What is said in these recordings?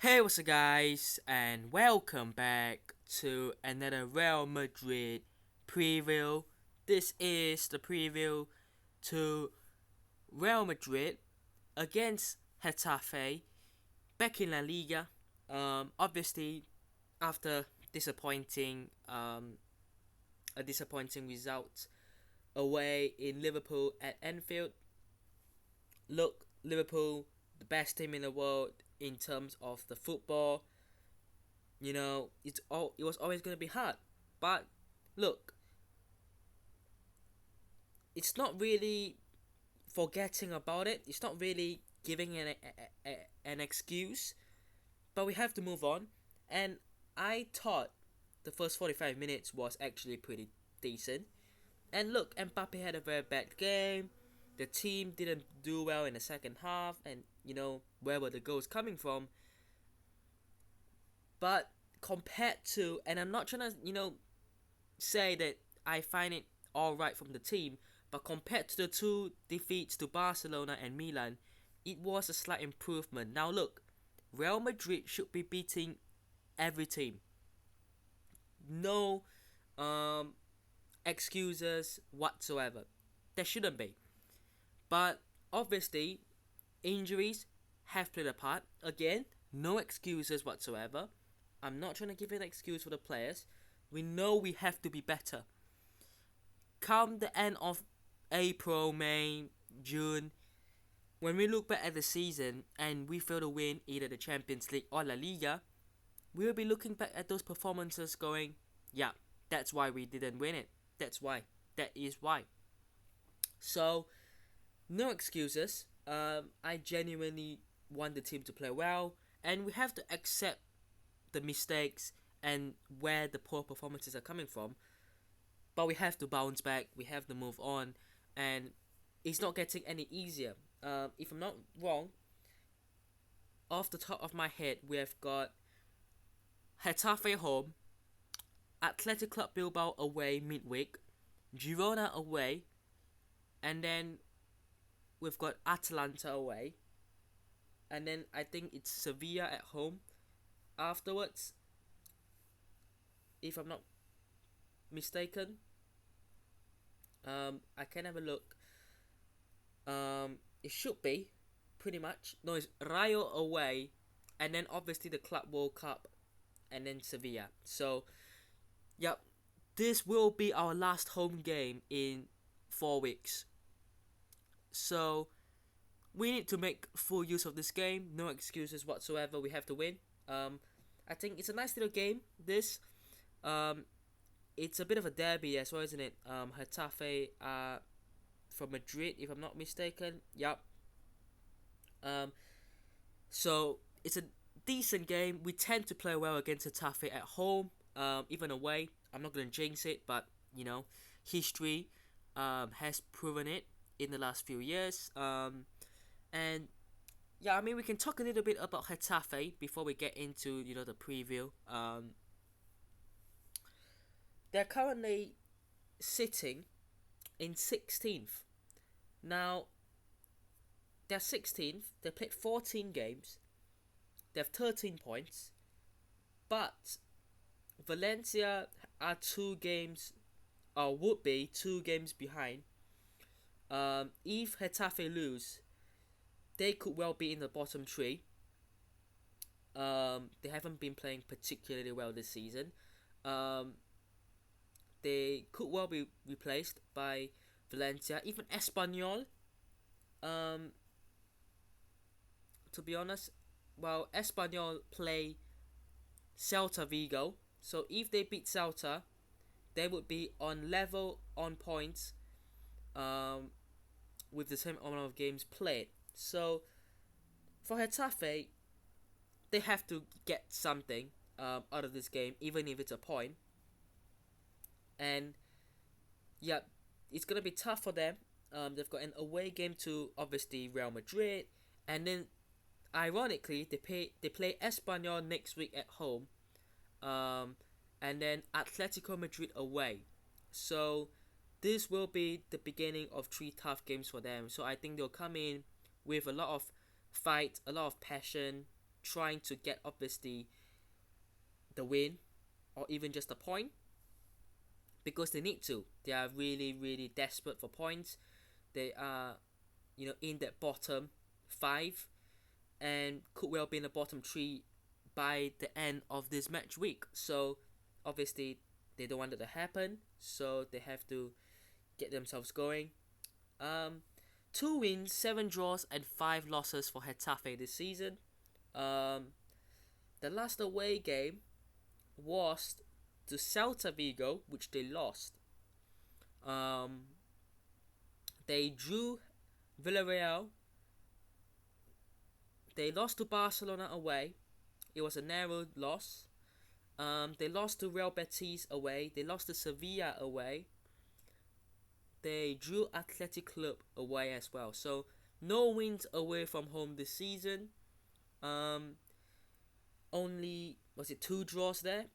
Hey, what's up, guys, and welcome back to another Real Madrid preview. This is the preview to Real Madrid against Getafe back in La Liga. Obviously, after disappointing a disappointing result away in Liverpool at Anfield. Look, Liverpool, the best team in the world in terms of the football. It was always going to be hard. But look, it's not really forgetting about it. It's not really giving an excuse. But we have to move on. And I thought the first 45 minutes was actually pretty decent. And look, Mbappé had a very bad game. The team didn't do well in the second half. And, where were the goals coming from? But compared to, and I'm not trying to, say that I find it alright from the team, but compared to the two defeats to Barcelona and Milan, it was a slight improvement. Now look, Real Madrid should be beating every team. No excuses whatsoever. There shouldn't be. But obviously, injuries have played a part. Again, no excuses whatsoever. I'm not trying to give an excuse for the players. We know we have to be better. Come the end of April, May, June, when we look back at the season and we fail to win either the Champions League or La Liga, we'll be looking back at those performances going, yeah, that's why we didn't win it. That's why. That is why. So, no excuses. I genuinely want the team to play well, and we have to accept the mistakes and where the poor performances are coming from. But we have to bounce back. We have to move on, and it's not getting any easier. If I'm not wrong, off the top of my head, we have got Getafe home, Athletic Club Bilbao away midweek, Girona away, and then we've got Atalanta away, and then I think it's Sevilla at home afterwards, if I'm not mistaken. I can have a look. It should be pretty much. No, it's Rayo away, and then obviously the Club World Cup, and then Sevilla. So, yep, this will be our last home game in 4 weeks. So, we need to make full use of this game. No excuses whatsoever. We have to win. I think it's a nice little game. Um, it's a bit of a derby as well, isn't it? Getafe from Madrid, if I'm not mistaken. Yup. Um, so it's a decent game. We tend to play well against Getafe at home, even away. I'm not gonna jinx it, but history has proven it in the last few years. And yeah, I mean we can talk a little bit about Getafe before we get into the preview. They're currently sitting in 16th. Now, they're 16th. They played 14 games. They have 13 points. But Valencia are 2 games, or would be 2 games behind. If Getafe lose, they could well be in the bottom three. They haven't been playing particularly well this season. They could well be replaced by Valencia, even Espanyol. Um, to be honest, well, Espanyol play Celta Vigo, so if they beat Celta, they would be on level on points, with the same amount of games played. So for Getafe, they have to get something out of this game, even if it's a point. And yeah, it's gonna be tough for them. They've got an away game to obviously Real Madrid, and then ironically they play Espanyol next week at home, and then Atletico Madrid away. So this will be the beginning of 3 tough games for them. So I think they'll come in with a lot of fight, a lot of passion, trying to get obviously the win or even just a point because they need to. They are really, really desperate for points. They are, in that bottom five and could well be in the bottom three by the end of this match week. So obviously they don't want it to happen. So they have to get themselves going. 2 wins, 7 draws, and 5 losses for Getafe this season. The last away game was to Celta Vigo, which they lost. They drew Villarreal. They lost to Barcelona away. It was a narrow loss. They lost to Real Betis away. They lost to Sevilla away. They drew Athletic Club away as well. So no wins away from home this season. Only 2 draws there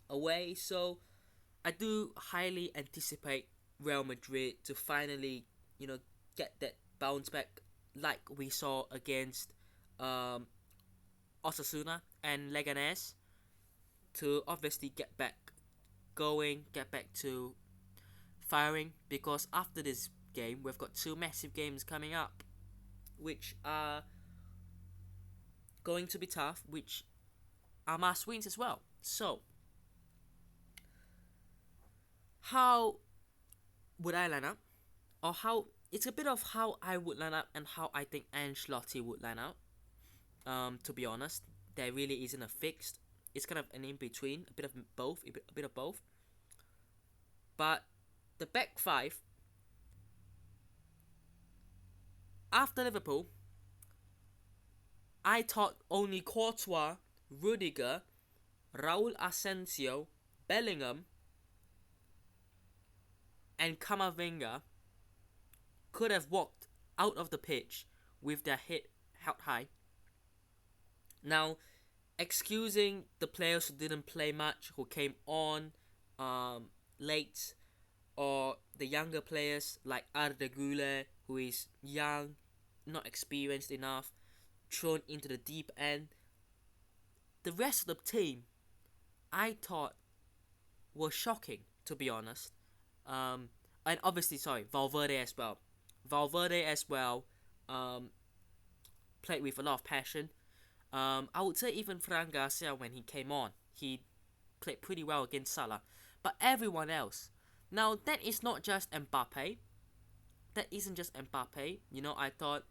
away. So I do highly anticipate Real Madrid to finally, get that bounce back like we saw against Osasuna and Leganes, to obviously get back going, get back to firing, because after this game we've got 2 massive games coming up which are going to be tough, which are must wins as well. So how would I line up, or how it's a bit of how I would line up and how I think Ancelotti would line up. To be honest, there really isn't a fixed. It's kind of an in between, a bit of both, a bit of both. But the back five after Liverpool, I thought only Courtois, Rudiger, Raul Asensio, Bellingham, and Camavinga could have walked out of the pitch with their head held high. Now, excusing the players who didn't play much, who came on late, or the younger players like Arda Güler, who is young, not experienced enough, thrown into the deep end. The rest of the team, I thought, was shocking, to be honest. And obviously, Valverde as well. Played with a lot of passion. I would say even Fran Garcia, when he came on, he played pretty well against Salah. But everyone else, now that is not just Mbappé. That isn't just Mbappé. I thought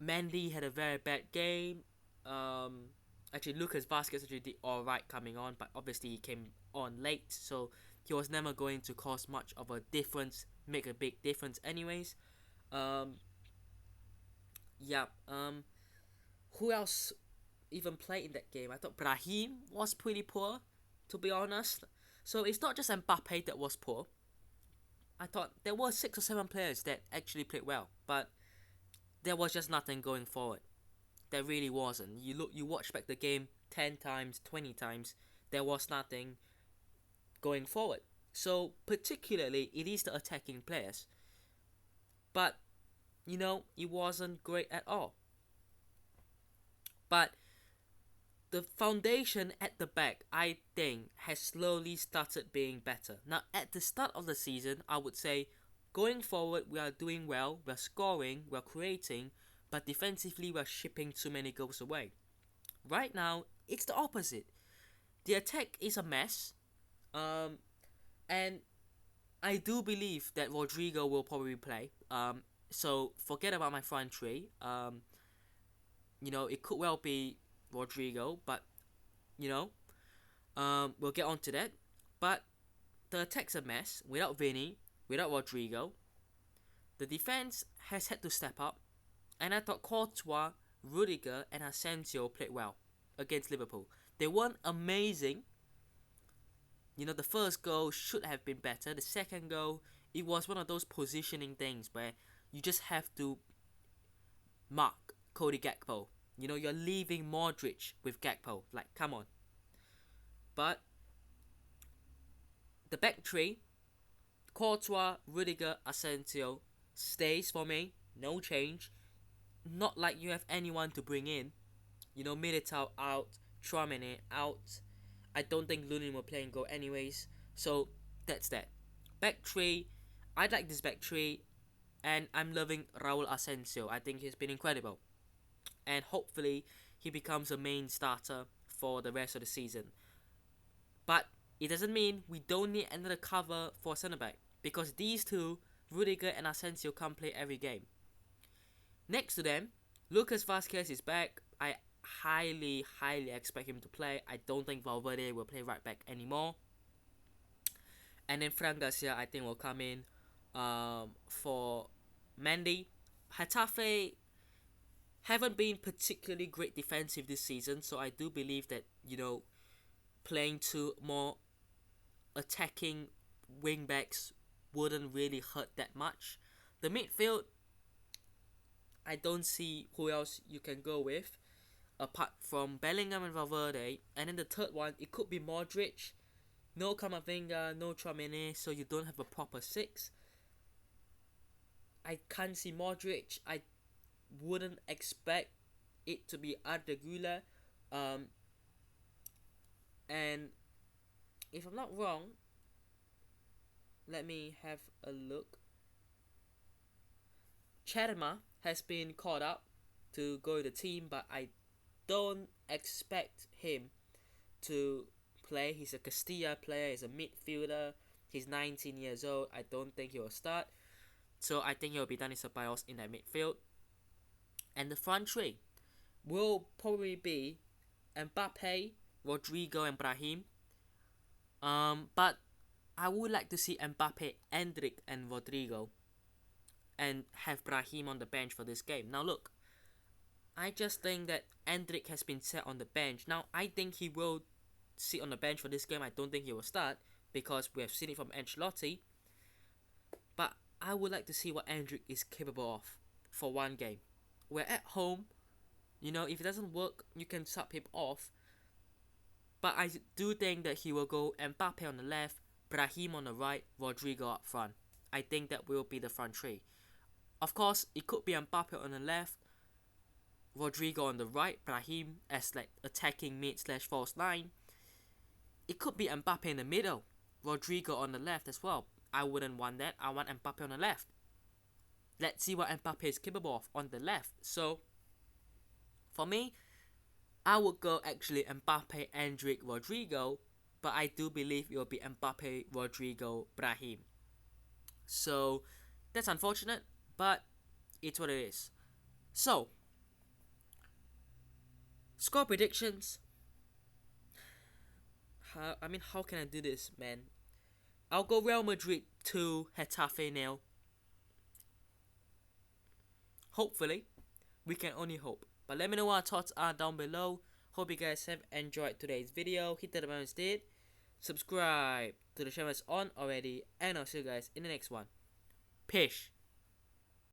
Mendy had a very bad game. Actually, Lucas Vazquez actually did alright coming on, but obviously he came on late, so he was never going to cause much of a difference, make a big difference anyways. Who else even played in that game? I thought Brahim was pretty poor, to be honest. So it's not just Mbappe that was poor. I thought there were 6 or 7 players that actually played well, but there was just nothing going forward. There really wasn't. You watch back the game 10 times, 20 times, there was nothing going forward. So particularly, it is the attacking players. But, it wasn't great at all. But the foundation at the back, I think, has slowly started being better. Now, at the start of the season, I would say, going forward, we are doing well, we're scoring, we're creating, but defensively, we're shipping too many goals away. Right now, it's the opposite. The attack is a mess, and I do believe that Rodrigo will probably play. So forget about my front three. It could well be Rodrigo, but we'll get on to that. But the attack's a mess without Vinny, without Rodrigo. The defense has had to step up, and I thought Courtois, Rudiger, and Asensio played well against Liverpool. They weren't amazing. The first goal should have been better. The second goal, it was one of those positioning things where you just have to mark Cody Gakpo. You're leaving Modric with Gakpo. Like, come on. But the back three, Courtois, Rudiger, Asensio, stays for me. No change. Not like you have anyone to bring in. Militao out, Tchouaméni out. I don't think Lunin will play in goal anyways. So that's that. Back three, I like this back three, and I'm loving Raul Asensio. I think he's been incredible, and hopefully he becomes a main starter for the rest of the season. But it doesn't mean we don't need another cover for centre back, because these two, Rudiger and Asensio, can't play every game. Next to them, Lucas Vazquez is back. I highly expect him to play. I don't think Valverde will play right back anymore. And then Fran Garcia, I think, will come in for Mendy. Getafe haven't been particularly great defensive this season, so I do believe that, playing two more attacking wing backs wouldn't really hurt that much. The midfield, I don't see who else you can go with apart from Bellingham and Valverde. And then the third one, it could be Modric. No Camavinga, no Tchouaméni, so you don't have a proper six. I can't see Modric. I wouldn't expect it to be Arda Güler. And if I'm not wrong, let me have a look. Cherma has been called up to go to the team, but I don't expect him to play. He's a Castilla player, he's a midfielder, he's 19 years old. I don't think he will start. So I think he'll be Dani Ceballos in that midfield. And the front three will probably be Mbappé, Rodrigo, and Brahim. But I would like to see Mbappé, Endrick, and Rodrigo, and have Brahim on the bench for this game. Now look, I just think that Endrick has been set on the bench. Now I think he will sit on the bench for this game. I don't think he will start because we have seen it from Ancelotti. But I would like to see what Endrick is capable of for one game. We're at home, if it doesn't work, you can sub him off. But I do think that he will go Mbappé on the left, Brahim on the right, Rodrigo up front. I think that will be the front three. Of course, it could be Mbappé on the left, Rodrigo on the right, Brahim as like attacking mid/false line. It could be Mbappé in the middle, Rodrigo on the left as well. I wouldn't want that. I want Mbappé on the left. Let's see what Mbappé is capable of on the left. So, for me, I would go actually Mbappé, Endrick, Rodrigo, but I do believe it will be Mbappé, Rodrigo, Brahim. So, that's unfortunate, but it's what it is. So, score predictions. How can I do this, man? I'll go Real Madrid 2, Getafe 0. Hopefully, we can only hope. But let me know what your thoughts are down below. Hope you guys have enjoyed today's video. Hit that button instead. Subscribe to the channel that's on already. And I'll see you guys in the next one. Peace.